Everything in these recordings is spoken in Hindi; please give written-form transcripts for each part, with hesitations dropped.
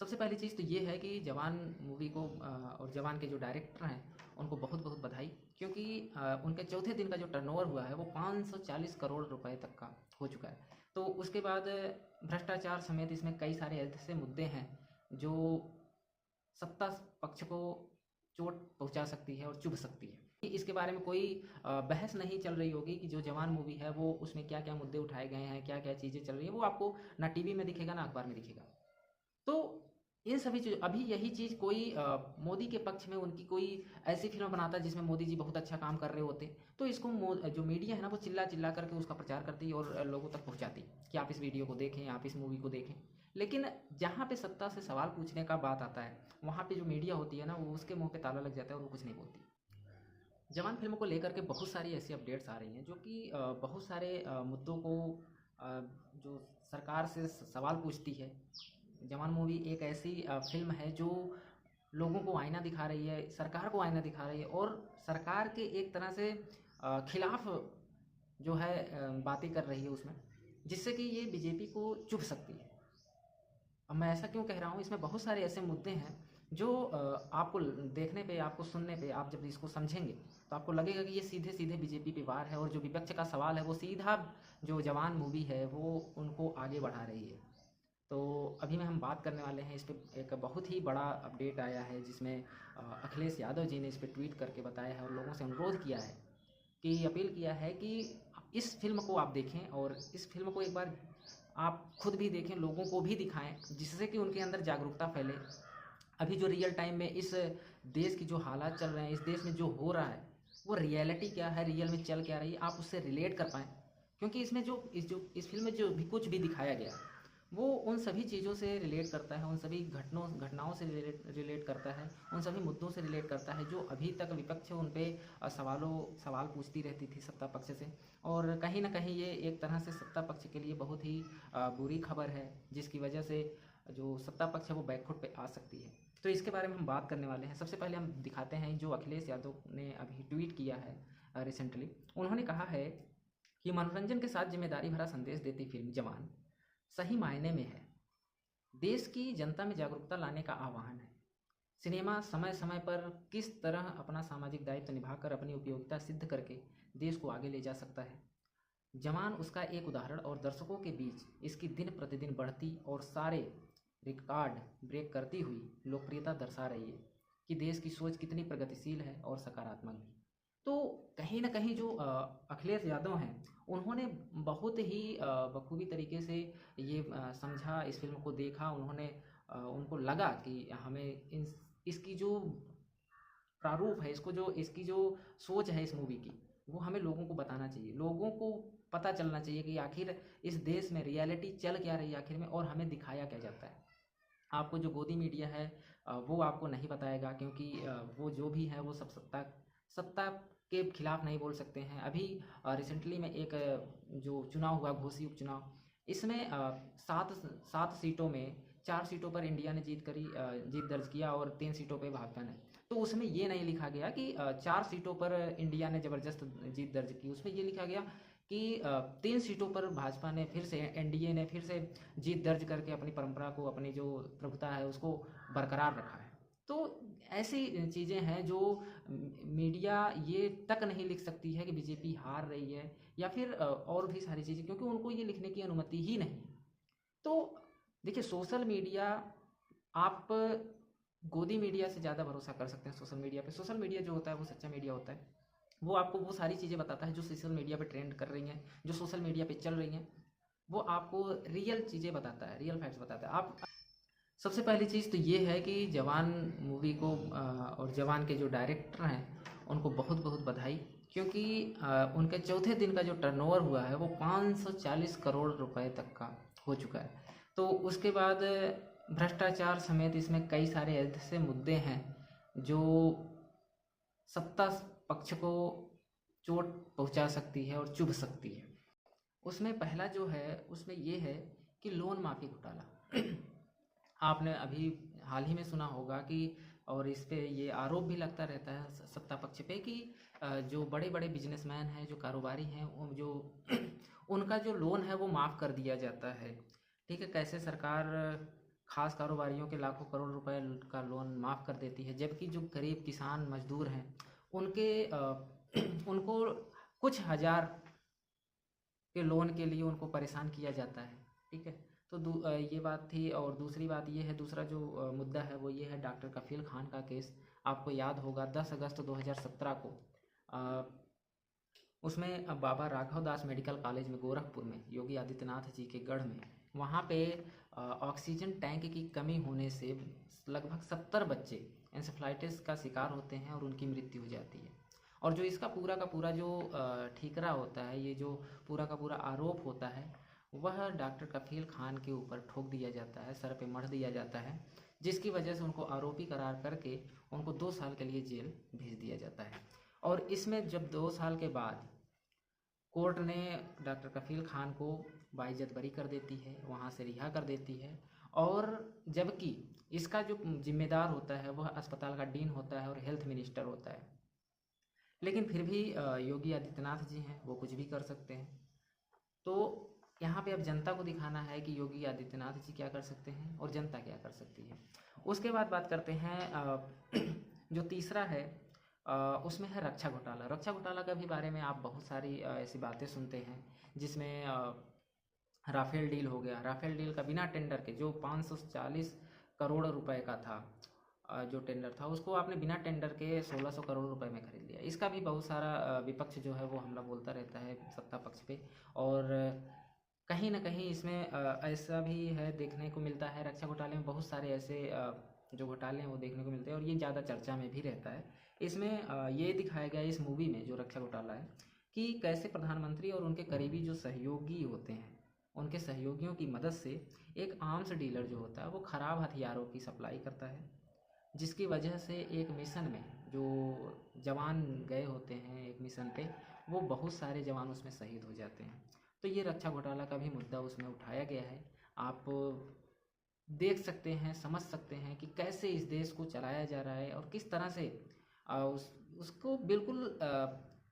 सबसे पहली चीज़ तो ये है कि जवान मूवी को और जवान के जो डायरेक्टर हैं उनको बहुत बहुत बधाई, क्योंकि उनके चौथे दिन का जो टर्नओवर हुआ है वो 540 करोड़ रुपए तक का हो चुका है। तो उसके बाद भ्रष्टाचार समेत इसमें कई सारे ऐसे मुद्दे हैं जो सत्ता पक्ष को चोट पहुंचा सकती है और चुभ सकती है। इसके बारे में कोई बहस नहीं चल रही होगी कि जो जवान मूवी है वो उसमें क्या क्या मुद्दे उठाए गए हैं, क्या क्या चीज़ें चल रही हैं, वो आपको ना टीवी में दिखेगा ना अखबार में दिखेगा। तो इन सभी चीज़ अभी यही चीज़ कोई मोदी के पक्ष में उनकी कोई ऐसी फिल्म बनाता जिसमें मोदी जी बहुत अच्छा काम कर रहे होते, तो इसको जो मीडिया है ना वो चिल्ला चिल्ला करके उसका प्रचार करती और लोगों तक पहुंचाती कि आप इस वीडियो को देखें, आप इस मूवी को देखें। लेकिन जहाँ पे सत्ता से सवाल पूछने का बात आता है वहाँ पे जो मीडिया होती है ना वो उसके मुंह पे ताला लग जाता है और वो कुछ नहीं बोलती। जवान फिल्म को लेकर के बहुत सारी ऐसी अपडेट्स आ रही हैं जो कि बहुत सारे मुद्दों को अ, जो सरकार से सवाल पूछती है। जवान मूवी एक ऐसी फिल्म है जो लोगों को आईना दिखा रही है, सरकार को आईना दिखा रही है और सरकार के एक तरह से खिलाफ जो है बातें कर रही है उसमें, जिससे कि ये बीजेपी को चुभ सकती है। अब मैं ऐसा क्यों कह रहा हूँ, इसमें बहुत सारे ऐसे मुद्दे हैं जो आपको देखने पे, आपको सुनने पे, आप जब इसको समझेंगे तो आपको लगेगा कि ये सीधे सीधे बीजेपी पे वार है और जो विपक्ष का सवाल है वो सीधा जो जवान मूवी है वो उनको आगे बढ़ा रही है। तो अभी में हम बात करने वाले हैं इस पे, एक बहुत ही बड़ा अपडेट आया है जिसमें अखिलेश यादव जी ने इस पे ट्वीट करके बताया है और लोगों से अनुरोध किया है, कि अपील किया है कि इस फिल्म को आप देखें और इस फिल्म को एक बार आप खुद भी देखें, लोगों को भी दिखाएं, जिससे कि उनके अंदर जागरूकता फैले। अभी जो रियल टाइम में इस देश की जो हालात चल रहे हैं, इस देश में जो हो रहा है वो रियलिटी क्या है, रियल में चल क्या रही है, आप उससे रिलेट कर पाएँ। क्योंकि इसमें इस फिल्म में जो भी कुछ भी दिखाया गया वो उन सभी चीज़ों से रिलेट करता है, उन सभी घटनाओं से रिलेट करता है, उन सभी मुद्दों से रिलेट करता है जो अभी तक विपक्ष उन पे सवाल पूछती रहती थी सत्ता पक्ष से। और कहीं ना कहीं ये एक तरह से सत्ता पक्ष के लिए बहुत ही बुरी खबर है, जिसकी वजह से जो सत्ता पक्ष है वो बैकफुट पे आ सकती है। तो इसके बारे में हम बात करने वाले हैं। सबसे पहले हम दिखाते हैं जो अखिलेश यादव ने अभी ट्वीट किया है रिसेंटली। उन्होंने कहा है कि मनोरंजन के साथ जिम्मेदारी भरा संदेश देती फिल्म जवान सही मायने में है देश की जनता में जागरूकता लाने का आह्वान है। सिनेमा समय समय पर किस तरह अपना सामाजिक दायित्व निभाकर अपनी उपयोगिता सिद्ध करके देश को आगे ले जा सकता है, जवान उसका एक उदाहरण और दर्शकों के बीच इसकी दिन प्रतिदिन बढ़ती और सारे रिकॉर्ड ब्रेक करती हुई लोकप्रियता दर्शा रही है कि देश की सोच कितनी प्रगतिशील है और सकारात्मक भी। तो कहीं ना कहीं जो अखिलेश यादव हैं उन्होंने बहुत ही बखूबी तरीके से ये समझा, इस फिल्म को देखा, उन्होंने उनको लगा कि हमें इसकी जो प्रारूप है, इसकी जो सोच है इस मूवी की, वो हमें लोगों को बताना चाहिए, लोगों को पता चलना चाहिए कि आखिर इस देश में रियलिटी चल क्या रही है आखिर में, और हमें दिखाया क्या जाता है। आपको जो गोदी मीडिया है वो आपको नहीं बताएगा, क्योंकि वो जो भी है वो सब सत्ता के खिलाफ नहीं बोल सकते हैं। अभी रिसेंटली में एक जो चुनाव हुआ, घोसी उपचुनाव, इसमें सात सात सीटों में 4 सीटों पर इंडिया ने जीत दर्ज किया और 3 सीटों पर भाजपा ने। तो उसमें ये नहीं लिखा गया कि 4 सीटों पर इंडिया ने ज़बरदस्त जीत दर्ज की, उसमें ये लिखा गया कि 3 सीटों पर भाजपा ने फिर से, एनडीए ने फिर से जीत दर्ज करके अपनी परंपरा को, अपनी जो प्रभुता है उसको बरकरार रखा है। तो ऐसी चीज़ें हैं जो मीडिया ये तक नहीं लिख सकती है कि बीजेपी हार रही है, या फिर और भी सारी चीज़ें, क्योंकि उनको ये लिखने की अनुमति ही नहीं है। तो देखिए, सोशल मीडिया, आप गोदी मीडिया से ज़्यादा भरोसा कर सकते हैं सोशल मीडिया पे। सोशल मीडिया जो होता है वो सच्चा मीडिया होता है, वो आपको वो सारी चीज़ें बताता है जो सोशल मीडिया पे ट्रेंड कर रही हैं, जो सोशल मीडिया पे चल रही हैं, वो आपको रियल चीज़ें बताता है, रियल फैक्ट्स बताता है। आप सबसे पहली चीज़ तो ये है कि जवान मूवी को और जवान के जो डायरेक्टर हैं उनको बहुत बहुत बधाई, क्योंकि उनके चौथे दिन का जो टर्नओवर हुआ है वो 540 करोड़ रुपए तक का हो चुका है। तो उसके बाद भ्रष्टाचार समेत इसमें कई सारे ऐसे मुद्दे हैं जो सत्ता पक्ष को चोट पहुंचा सकती है और चुभ सकती है। उसमें पहला जो है उसमें ये है कि लोन माफ़ी घोटाला। आपने अभी हाल ही में सुना होगा कि, और इस पे ये आरोप भी लगता रहता है सत्ता पक्ष पे कि जो बड़े बड़े बिजनेसमैन हैं, जो कारोबारी हैं, वो जो उनका जो लोन है वो माफ़ कर दिया जाता है। ठीक है, कैसे सरकार खास कारोबारियों के लाखों करोड़ रुपए का लोन माफ़ कर देती है, जबकि जो गरीब किसान मजदूर हैं उनके उनको कुछ हज़ार के लोन के लिए उनको परेशान किया जाता है। ठीक है, तो ये बात थी। और दूसरी बात ये है, दूसरा जो मुद्दा है वो ये है डॉक्टर कफ़ील खान का केस। आपको याद होगा 10 अगस्त 2017 को अ, उसमें बाबा राघव दास मेडिकल कॉलेज में गोरखपुर में योगी आदित्यनाथ जी के गढ़ में वहाँ पे ऑक्सीजन टैंक की कमी होने से लगभग 70 बच्चे एंसेफ्लाइटिस का शिकार होते हैं और उनकी मृत्यु हो जाती है। और जो इसका पूरा का पूरा जो ठीकरा होता है, ये जो पूरा का पूरा आरोप होता है, वह डॉक्टर कफील खान के ऊपर ठोक दिया जाता है, सर पे मढ़ दिया जाता है, जिसकी वजह से उनको आरोपी करार करके उनको 2 साल के लिए जेल भेज दिया जाता है। और इसमें जब 2 साल के बाद कोर्ट ने डॉक्टर कफील खान को बाइज्जत बरी कर देती है, वहाँ से रिहा कर देती है। और जबकि इसका जो जिम्मेदार होता है वह अस्पताल का डीन होता है और हेल्थ मिनिस्टर होता है, लेकिन फिर भी योगी आदित्यनाथ जी हैं, वो कुछ भी कर सकते हैं। तो यहाँ पे अब जनता को दिखाना है कि योगी आदित्यनाथ जी क्या कर सकते हैं और जनता क्या कर सकती है। उसके बाद बात करते हैं जो तीसरा है, उसमें है रक्षा घोटाला। रक्षा घोटाला का भी बारे में आप बहुत सारी ऐसी बातें सुनते हैं, जिसमें राफेल डील हो गया। राफेल डील का बिना टेंडर के जो 540 करोड़ रुपए का था, जो टेंडर था उसको आपने बिना टेंडर के 1600 करोड़ रुपए में खरीद लिया। इसका भी बहुत सारा विपक्ष जो है वो हमला बोलता रहता है सत्ता पक्ष पे। और कहीं ना कहीं इसमें ऐसा भी है, देखने को मिलता है रक्षा घोटाले में बहुत सारे ऐसे जो घोटाले हैं वो देखने को मिलते हैं, और ये ज़्यादा चर्चा में भी रहता है। इसमें ये दिखाया गया इस मूवी में जो रक्षा घोटाला है, कि कैसे प्रधानमंत्री और उनके करीबी जो सहयोगी होते हैं, उनके सहयोगियों की मदद से एक आर्म्स डीलर जो होता है वो ख़राब हथियारों की सप्लाई करता है, जिसकी वजह से एक मिशन में जो जवान गए होते हैं एक मिशन पे, वो बहुत सारे जवान उसमें शहीद हो जाते हैं। तो ये रक्षा घोटाला का भी मुद्दा उसमें उठाया गया है। आप देख सकते हैं, समझ सकते हैं कि कैसे इस देश को चलाया जा रहा है और किस तरह से उसको बिल्कुल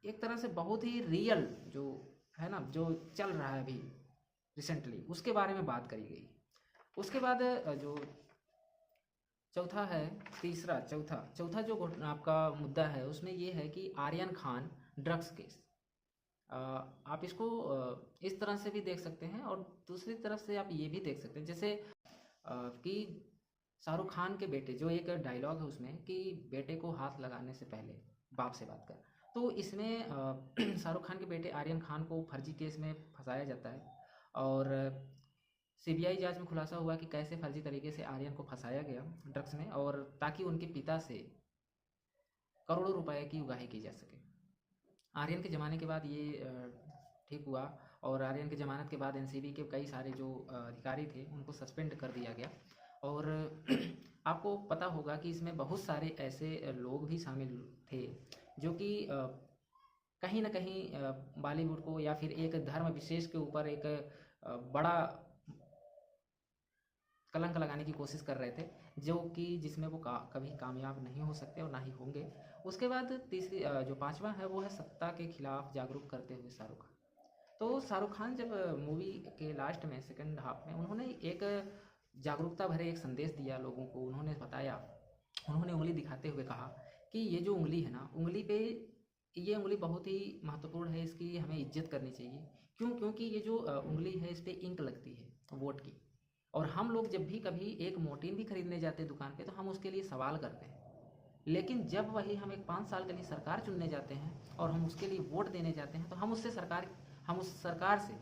एक तरह से बहुत ही रियल जो है ना, जो चल रहा है अभी रिसेंटली, उसके बारे में बात करी गई। उसके बाद जो चौथा है, चौथा जो आपका मुद्दा है उसमें ये है कि आर्यन खान ड्रग्स केस। आप इसको इस तरह से भी देख सकते हैं, और दूसरी तरफ से आप ये भी देख सकते हैं, जैसे कि शाहरुख खान के बेटे, जो एक डायलॉग है उसमें कि बेटे को हाथ लगाने से पहले बाप से बात कर। तो इसमें शाहरुख खान के बेटे आर्यन खान को फर्जी केस में फंसाया जाता है, और सीबीआई जांच में खुलासा हुआ कि कैसे फर्जी तरीके से आर्यन को फंसाया गया ड्रग्स में, और ताकि उनके पिता से करोड़ों रुपए की उगाही की जा सके। आर्यन के ज़माने के बाद ये ठीक हुआ, और आर्यन की ज़मानत के बाद एनसीबी के कई सारे जो अधिकारी थे उनको सस्पेंड कर दिया गया। और आपको पता होगा कि इसमें बहुत सारे ऐसे लोग भी शामिल थे जो कि कहीं ना कहीं बॉलीवुड को या फिर एक धर्म विशेष के ऊपर एक बड़ा कलंक लगाने की कोशिश कर रहे थे, जो कि जिसमें वो कभी कामयाब नहीं हो सकते और ना ही होंगे। उसके बाद तीसरी जो पांचवा है वो है सत्ता के खिलाफ जागरूक करते हुए शाहरुख खान। तो शाहरुख खान जब मूवी के लास्ट में सेकंड हाफ में उन्होंने एक जागरूकता भरे एक संदेश दिया लोगों को। उन्होंने बताया, उन्होंने उंगली दिखाते हुए कहा कि ये जो उंगली है ना, उंगली पे ये उंगली बहुत ही महत्वपूर्ण है, इसकी हमें इज्जत करनी चाहिए। क्यों? क्योंकि ये जो उंगली है इस पर इंक लगती है वोट की, और हम लोग जब भी कभी एक मोर्टीन भी खरीदने जाते हैं दुकान पे तो हम उसके लिए सवाल करते हैं, लेकिन जब वही हम एक 5 साल के लिए सरकार चुनने जाते हैं और हम उसके लिए वोट देने जाते हैं तो हम उस सरकार से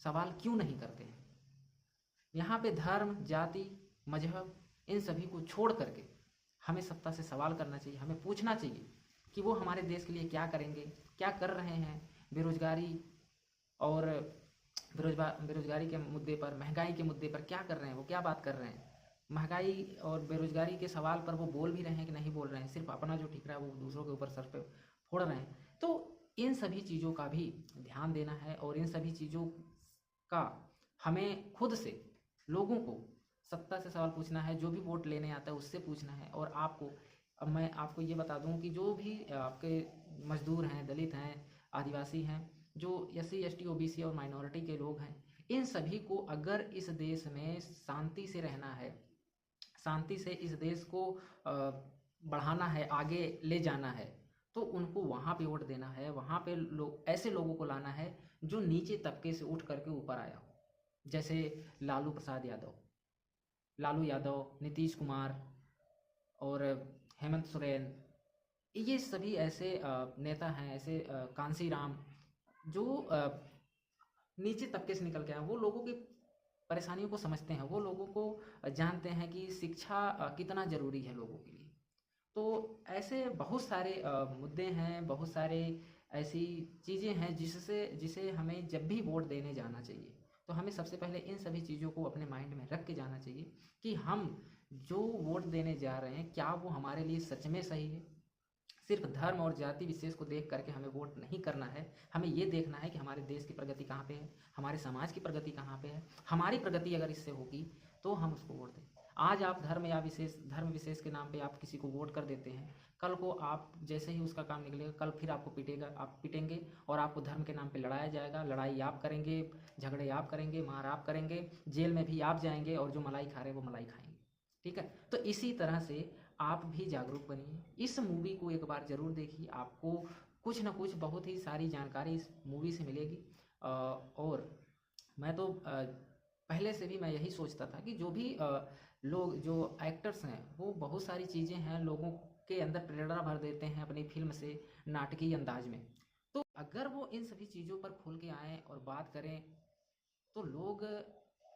सवाल क्यों नहीं करते हैं। यहाँ पे धर्म, जाति, मजहब, इन सभी को छोड़ करके हमें सत्ता से सवाल करना चाहिए। हमें पूछना चाहिए कि वो हमारे देश के लिए क्या करेंगे, क्या कर रहे हैं। बेरोजगारी और बेरोजगारी के मुद्दे पर, महंगाई के मुद्दे पर क्या कर रहे हैं, वो क्या बात कर रहे हैं। महंगाई और बेरोजगारी के सवाल पर वो बोल भी रहे हैं कि नहीं बोल रहे हैं, सिर्फ अपना जो ठिक रहा है वो दूसरों के ऊपर सर पे फोड़ रहे हैं। तो इन सभी चीज़ों का भी ध्यान देना है, और इन सभी चीज़ों का हमें खुद से लोगों को सत्ता से सवाल पूछना है। जो भी वोट लेने आता है उससे पूछना है। और आपको, अब मैं आपको ये बता दूं कि जो भी आपके मजदूर हैं, दलित हैं, आदिवासी हैं, जो SC ST OBC और माइनॉरिटी के लोग हैं, इन सभी को अगर इस देश में शांति से रहना है, शांति से इस देश को बढ़ाना है, आगे ले जाना है, तो उनको वहाँ पे वोट देना है, वहाँ पे ऐसे लोगों को लाना है जो नीचे तबके से उठ करके ऊपर आया हो। जैसे लालू प्रसाद यादव, लालू यादव, नीतीश कुमार और हेमंत सोरेन, ये सभी ऐसे नेता हैं, ऐसे कांसी राम, जो नीचे तबके से निकल के आए। वो लोगों की परेशानियों को समझते हैं, वो लोगों को जानते हैं कि शिक्षा कितना ज़रूरी है लोगों के लिए। तो ऐसे बहुत सारे मुद्दे हैं, बहुत सारे ऐसी चीज़ें हैं जिसे हमें जब भी वोट देने जाना चाहिए, तो हमें सबसे पहले इन सभी चीज़ों को अपने माइंड में रख के जाना चाहिए कि हम जो वोट देने जा रहे हैं क्या वो हमारे लिए सच में सही है। सिर्फ धर्म और जाति विशेष को देख करके हमें वोट नहीं करना है, हमें ये देखना है कि हमारे देश की प्रगति कहाँ पे है, हमारे समाज की प्रगति कहाँ पे है, हमारी प्रगति अगर इससे होगी तो हम उसको वोट दें। आज आप धर्म विशेष के नाम पे आप किसी को वोट कर देते हैं, कल को आप जैसे ही उसका काम निकलेगा, कल फिर आपको पीटेगा, आप पीटेंगे और आपको धर्म के नाम पे लड़ाया जाएगा, लड़ाई आप करेंगे, झगड़े आप करेंगे, मार आप करेंगे, जेल में भी आप जाएंगे और जो मलाई खा रहे हैं वो मलाई खाएंगे। ठीक है, तो इसी तरह से आप भी जागरूक बनिए, इस मूवी को एक बार ज़रूर देखिए, आपको कुछ ना कुछ बहुत ही सारी जानकारी इस मूवी से मिलेगी। और मैं तो पहले से भी मैं यही सोचता था कि जो भी लोग जो एक्टर्स हैं वो बहुत सारी चीज़ें हैं लोगों के अंदर प्रेरणा भर देते हैं अपनी फिल्म से, नाटकीय अंदाज में। तो अगर वो इन सभी चीज़ों पर खुल के आएँ और बात करें तो लोग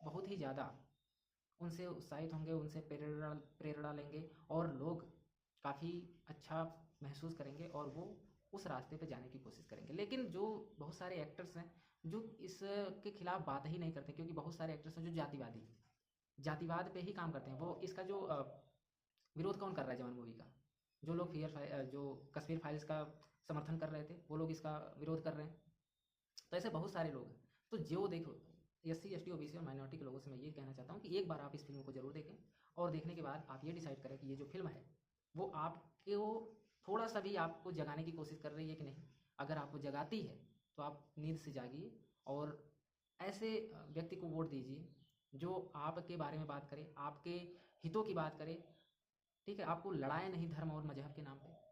बहुत ही ज़्यादा उनसे उत्साहित होंगे, उनसे प्रेरणा प्रेरणा लेंगे और लोग काफ़ी अच्छा महसूस करेंगे और वो उस रास्ते पे जाने की कोशिश करेंगे। लेकिन जो बहुत सारे एक्टर्स हैं जो इसके खिलाफ बात ही नहीं करते, क्योंकि बहुत सारे एक्टर्स हैं जो जातिवाद पे ही काम करते हैं। वो इसका जो विरोध कौन कर रहा है जवान मूवी का? जो लोग जो कश्मीर फाइल्स का समर्थन कर रहे थे वो लोग इसका विरोध कर रहे हैं। तो ऐसे बहुत सारे लोग हैं। तो जो देखो, एससी एसटी ओबीसी और माइनॉरिटी के लोगों से मैं ये कहना चाहता हूँ कि एक बार आप इस फिल्म को जरूर देखें और देखने के बाद आप ये डिसाइड करें कि ये जो फिल्म है वो आपको थोड़ा सा भी आपको जगाने की कोशिश कर रही है कि नहीं। अगर आपको जगाती है तो आप नींद से जागिए और ऐसे व्यक्ति को वोट दीजिए जो आपके बारे में बात करे, आपके हितों की बात करे। ठीक है, आपको लड़ाए नहीं धर्म और मजहब के नाम पे।